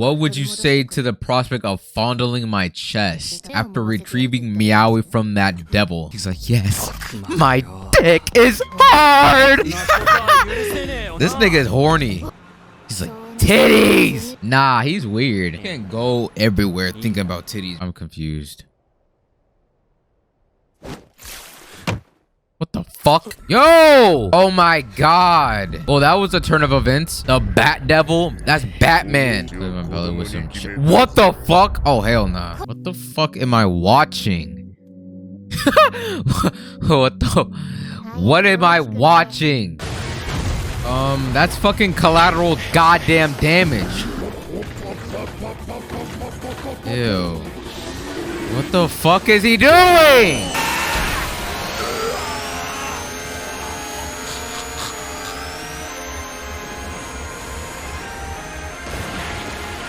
What would you say to the prospect of fondling my chest after retrieving Meowie from that devil? He's like, yes, my dick is hard. This nigga is horny. He's like, titties. Nah, he's weird. You can't go everywhere thinking about titties. I'm confused. What the fuck? Yo! Oh my god. Oh, that was a turn of events. The Bat Devil? That's Batman. My belly with some shit. What the fuck? Oh, hell nah. What the fuck am I watching? What am I watching? That's fucking collateral goddamn damage. Ew. What the fuck is he doing?